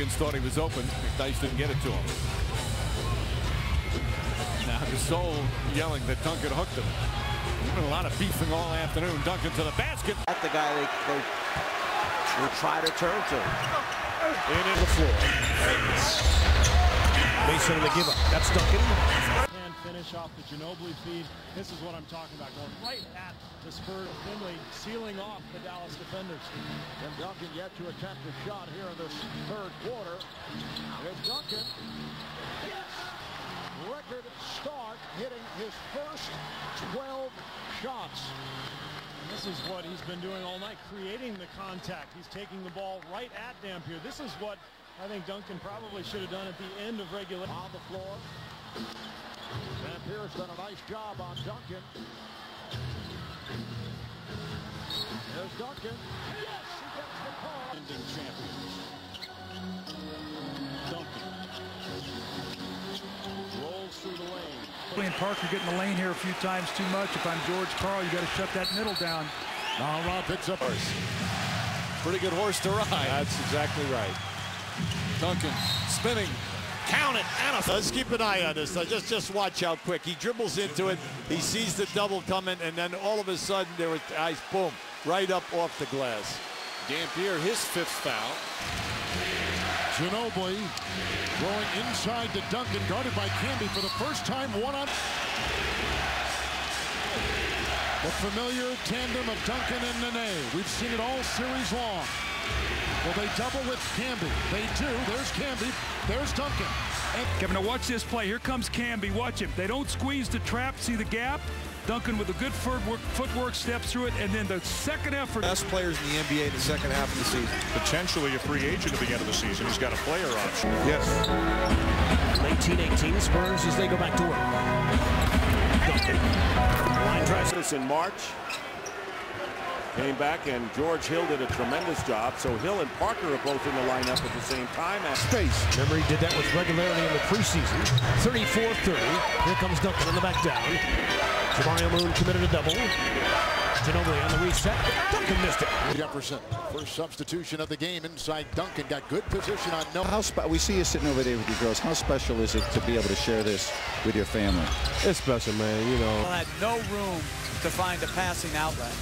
Huggins thought he was open. McDyess didn't get it to him. Now Gasol yelling that Duncan hooked him. There's been a lot of beefing all afternoon. Duncan to the basket. That's the guy they will try to turn to. In the floor. Mason in the give up. That's Duncan. And finish off the Ginobili feed. This is what I'm talking about. Going right at the spur of Finley, sealing off the Dallas defenders. And Duncan yet to attempt a shot here in this third quarter. It's Duncan. Yes! Record start, hitting his first 12 shots. And this is what he's been doing all night, creating the contact. He's taking the ball right at Dampier. This is what I think Duncan probably should have done at the end of regulation. On the floor. Dampier's done a nice job on Duncan. There's Duncan. Yes, he gets the call. Ending champions. Duncan. Rolls through the lane. And Parker getting the lane here a few times too much. If I'm George Karl, you got to shut that middle down. Now Rob picks up. Pretty good horse to ride. That's exactly right. Duncan spinning. Count it. Let's keep an eye on this. Just watch how quick he dribbles into it. He sees the double coming, and then all of a sudden there was eyes, boom, right up off the glass. Dampier, his fifth foul. Ginobili going inside to Duncan, guarded by Camby for the first time one-on. The familiar tandem of Duncan and Nene. We've seen it all series long. Well, they double with Camby. They do. There's Camby. There's Duncan. And Kevin, now watch this play. Here comes Camby. Watch him. They don't squeeze the trap. See the gap? Duncan with a good footwork steps through it, and then the second effort. Best players in the NBA in the second half of the season. Potentially a free agent at the end of the season. He's got a player option. Yes. 19-18 Spurs as they go back to work. Duncan. Line drives this in March. Came back, and George Hill did a tremendous job. So Hill and Parker are both in the lineup at the same time. Space. Remember, he did that with regularity in the preseason. 34-30. Here comes Duncan on the back down. Jamario Moon committed a double. Ginobili on the reset. Duncan missed it. Jefferson, first substitution of the game inside Duncan. Got good position on no. We see you sitting over there with your girls. How special is it to be able to share this with your family? It's special, man. You know. Had no room to find a passing outlet.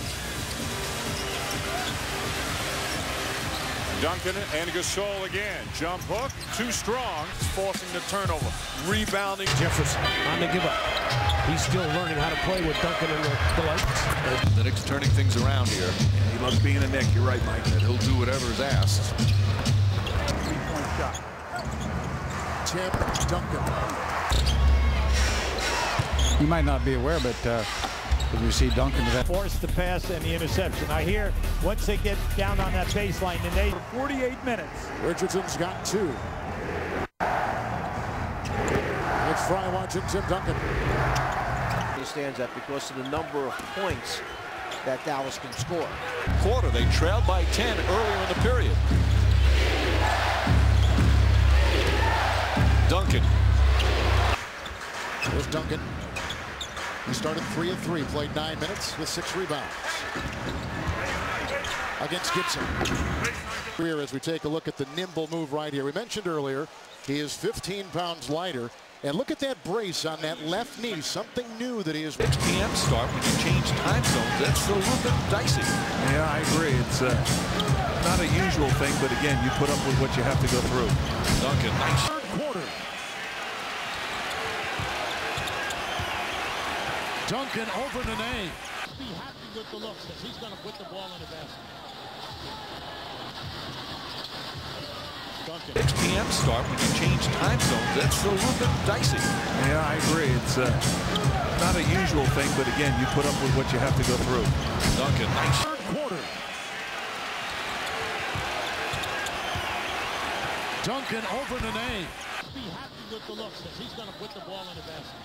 Duncan and Gasol again. Jump hook, too strong, forcing the turnover. Rebounding. Jefferson on the give up. He's still learning how to play with Duncan and the lights. The Knicks turning things around here. He loves being a Knick. You're right, Mike. That he'll do whatever is asked. Three-point shot. Tim Duncan. You might not be aware, but you see Duncan to that. Forced the pass and the interception. I hear once they get down on that baseline, and they for 48 minutes. Richardson's got two. It's Fry watching Tim Duncan. He stands up because of the number of points that Dallas can score. Quarter, they trailed by 10 earlier in the period. Duncan. There's Duncan. He started 3 of 3, played 9 minutes with 6 rebounds. Against Gibson. Here as we take a look at the nimble move right here. We mentioned earlier, he is 15 pounds lighter. And look at that brace on that left knee. Something new that he is. 6 p.m. start when you change time zones. That's a little bit dicey. Yeah, I agree. It's not a usual thing, but again, you put up with what you have to go through. Duncan, nice. Third quarter. Duncan over Nene. Be happy with the looks because he's going to put the ball in the basket. Duncan. 6 p.m. start when you change time zones. That's a little bit dicey. Yeah, I agree. It's not a usual thing, but again, you put up with what you have to go through. Duncan, nice. Third quarter. Duncan over Nene. Be happy with the looks because he's going to put the ball in the basket.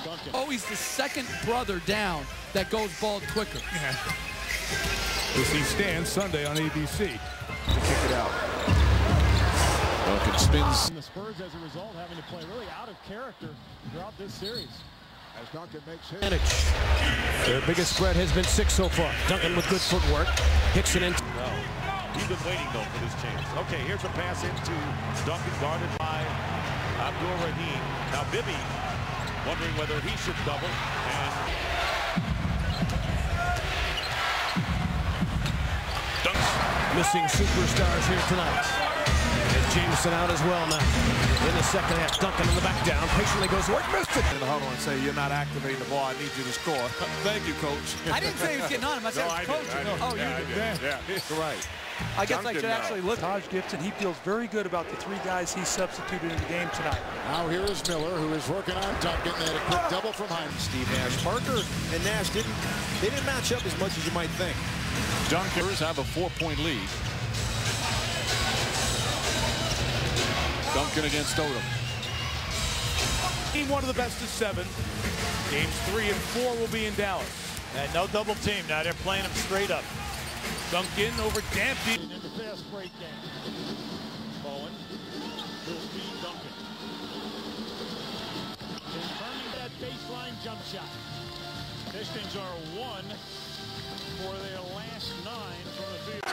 Duncan. Always the second brother down that goes bald quicker. Yeah. We'll see Stan Sunday on ABC. To kick it out. Duncan spins. And the Spurs, as a result, having to play really out of character throughout this series. As Duncan makes his. Their biggest spread has been 6 so far. Duncan with good footwork. Hickson in. He's been waiting, though, for this chance. Okay, here's a pass into Duncan, guarded by Abdul Rahim. Now Bibby wondering whether he should double. And missing superstars here tonight. And Jameson out as well now. In the second half, Duncan in the back down. Patiently goes to work, missed it. In the huddle and say, you're not activating the ball. I need you to score. Thank you, Coach. I didn't say he was getting on him. I said it was coaching. Oh, you did. Yeah, right. I guess I should Duncan actually look. Taj Gibson, he feels very good about the 3 guys he substituted in the game tonight. Now here is Miller, who is working on Duncan. They had a quick double from Hyman. Steve Nash. Parker and Nash didn't match up as much as you might think. Dunkers have a 4-point lead. Duncan against Odom. Team 1 of the best of 7. Games 3 and 4 will be in Dallas. And no double team. Now they're playing them straight up. Duncan over Dampy. In the fast break game. Bowen. Full speed Duncan. Confirming that baseline jump shot. Pistons are 1 for their last 9 from the field.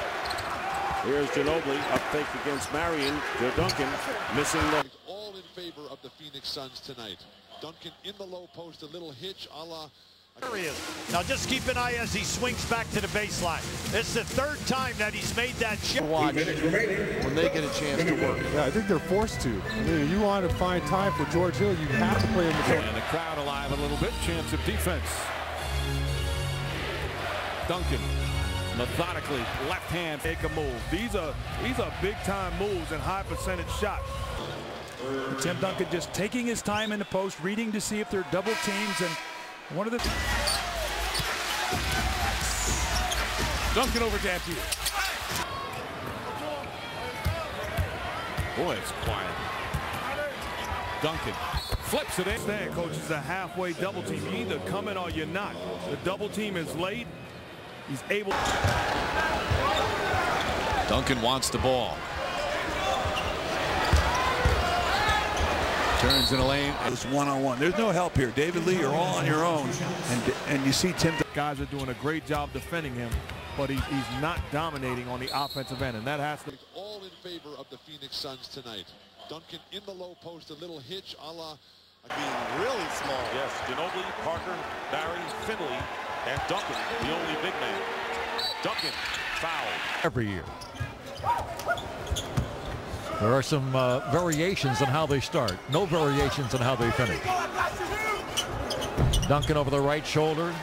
Here's Ginobili, up fake against Marion. To Duncan, missing the... All in favor of the Phoenix Suns tonight. Duncan in the low post, a little hitch a la... There he is. Now just keep an eye as he swings back to the baseline. It's the 3rd time that he's made that shot. Watch when they get a chance to work. Yeah, I think they're forced to. I mean, if you want to find time for George Hill, you have to play in the game. And the crowd alive a little bit. Chance of defense. Duncan methodically left hand Make a move. These are big time moves and high percentage shots. Tim Duncan just taking his time in the post, reading to see if there are double teams, and one of the Duncan over Dampier. Boy, it's quiet. Duncan flips it in. Stand, coach, is a halfway double team. You either come in or you're not. The double team is late. He's able. Duncan wants the ball. Turns in a lane. It's one-on-one. There's no help here. David Lee, you're all on your own. And you see Tim. Guys are doing a great job defending him, but he's not dominating on the offensive end, and that has to. All in favor of the Phoenix Suns tonight. Duncan in the low post, a little hitch a la... Being really small. Yes, Ginobili, Parker, Barry, Finley, and Duncan, the only big man. Duncan fouled. Every year. There are some variations on how they start. No variations on how they finish. Duncan over the right shoulder.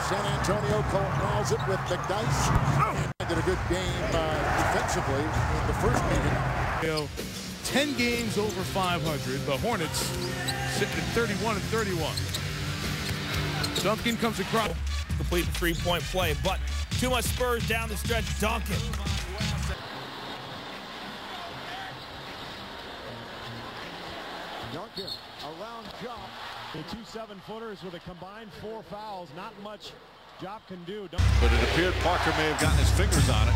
San Antonio calls it with the dice. Did a good game defensively in the first meeting. 10 games over 500. The Hornets sitting at 31-31. Duncan comes across. Complete the 3-point play, but too much Spurs down the stretch. Duncan. Duncan around Job. The 2 7-footers with a combined 4 fouls. Not much Job can do. But it appeared Parker may have gotten his fingers on it.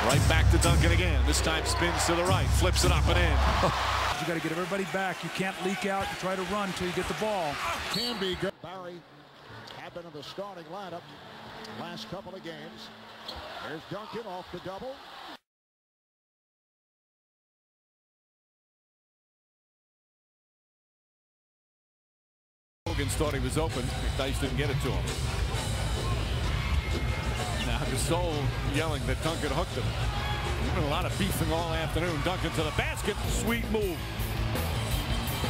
Right back to Duncan again. This time spins to the right, flips it up and in. You got to get everybody back. You can't leak out and try to run until you get the ball. Can be good. Barry had been in the starting lineup last couple of games. There's Duncan off the double. Hogan thought he was open. Dice didn't get it to him. Now Gasol yelling that Duncan hooked him. There's been a lot of beefing all afternoon. Duncan to the basket. Sweet move.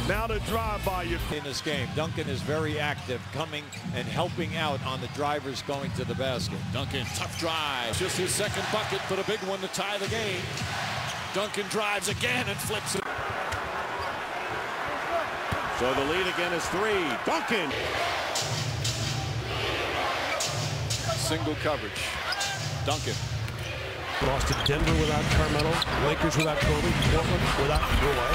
Now the drive by you. In this game, Duncan is very active, coming and helping out on the drivers going to the basket. Duncan, tough drive. Just his second bucket, but a big one to tie the game. Duncan drives again and flips it. So the lead again is 3. Duncan. Single coverage. Duncan. Lost to Denver without Carmelo. Lakers without Kobe. Portland without Roy.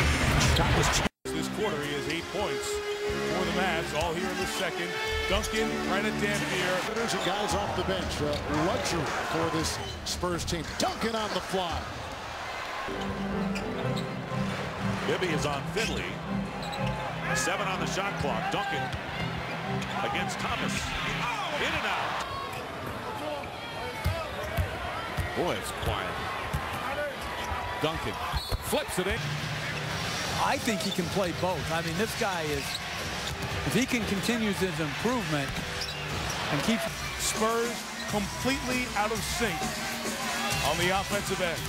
Shot was this quarter, he has 8 points for the Mavs, all here in the second. Duncan right at Dampier. There's guys off the bench. Luxury for this Spurs team. Duncan on the fly. Bibby is on Finley. 7 on the shot clock. Duncan against Thomas. In and out. Boy, it's quiet. Duncan flips it in. I think he can play both. I mean, this guy is, if he can continue his improvement and keep Spurs completely out of sync on the offensive end.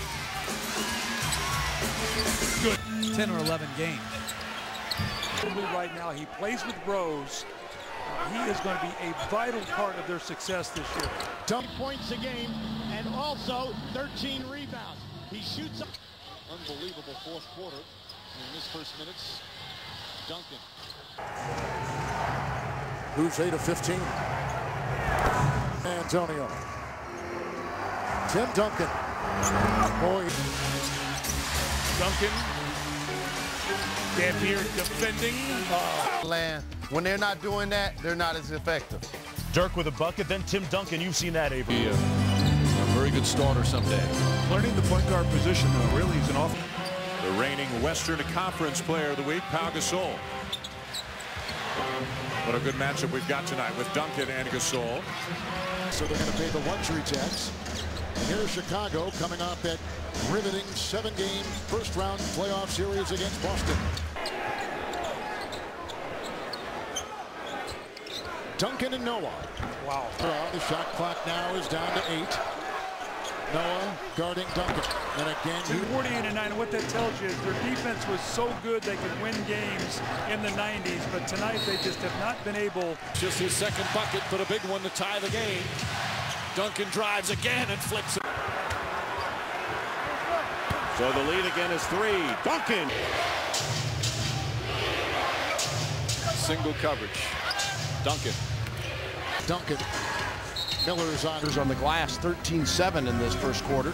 Good. 10 or 11 games. Right now, he plays with Rose. He is going to be a vital part of their success this year. 10 points a game and also 13 rebounds. He shoots up. Unbelievable fourth quarter in his first minutes. Duncan. Who's 8 of 15? Antonio. Tim Duncan. Boy. Duncan. Dampier defending. When they're not doing that, they're not as effective. Dirk with a bucket, then Tim Duncan. You've seen that, Avery. A very good starter someday. Learning the point guard position, though, really, he's an awful. The reigning Western Conference Player of the Week, Pau Gasol. What a good matchup we've got tonight with Duncan and Gasol. So they're going to pay the luxury tax. And here's Chicago coming off that riveting 7-game first-round playoff series against Boston. Duncan and Noah. Wow. The shot clock now is down to 8. Noah guarding Duncan. And again, 48-9. What that tells you is their defense was so good they could win games in the 90s, but tonight they just have not been able. Just his second bucket for the big one to tie the game. Duncan drives again and flips it. So the lead again is 3. Duncan. Single coverage. Duncan. Duncan. Miller's on the glass, 13-7 in this first quarter.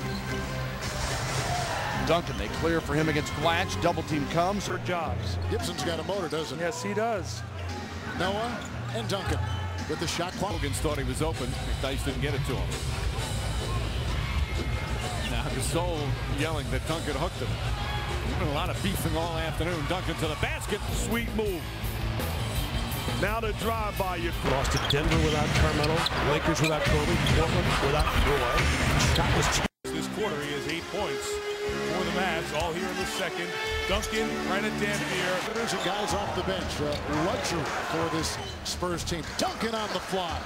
Duncan, they clear for him against Blanche. Double team comes. For jobs. Gibson's got a motor, doesn't he? Yes, he does. Noah and Duncan with the shot clock. Hogan thought he was open. McDyess didn't get it to him. Now Gasol yelling that Duncan hooked him. There's been a lot of beefing all afternoon. Duncan to the basket. Sweet move. Now to drive by you. Lost to Denver without Carmelo. Lakers without Kobe. Portland without Roy. Shot was this quarter, he has 8 points for the Mavs, all here in the second. Duncan right at Dampier. There's guys off the bench. Luxury for this Spurs team. Duncan on the fly.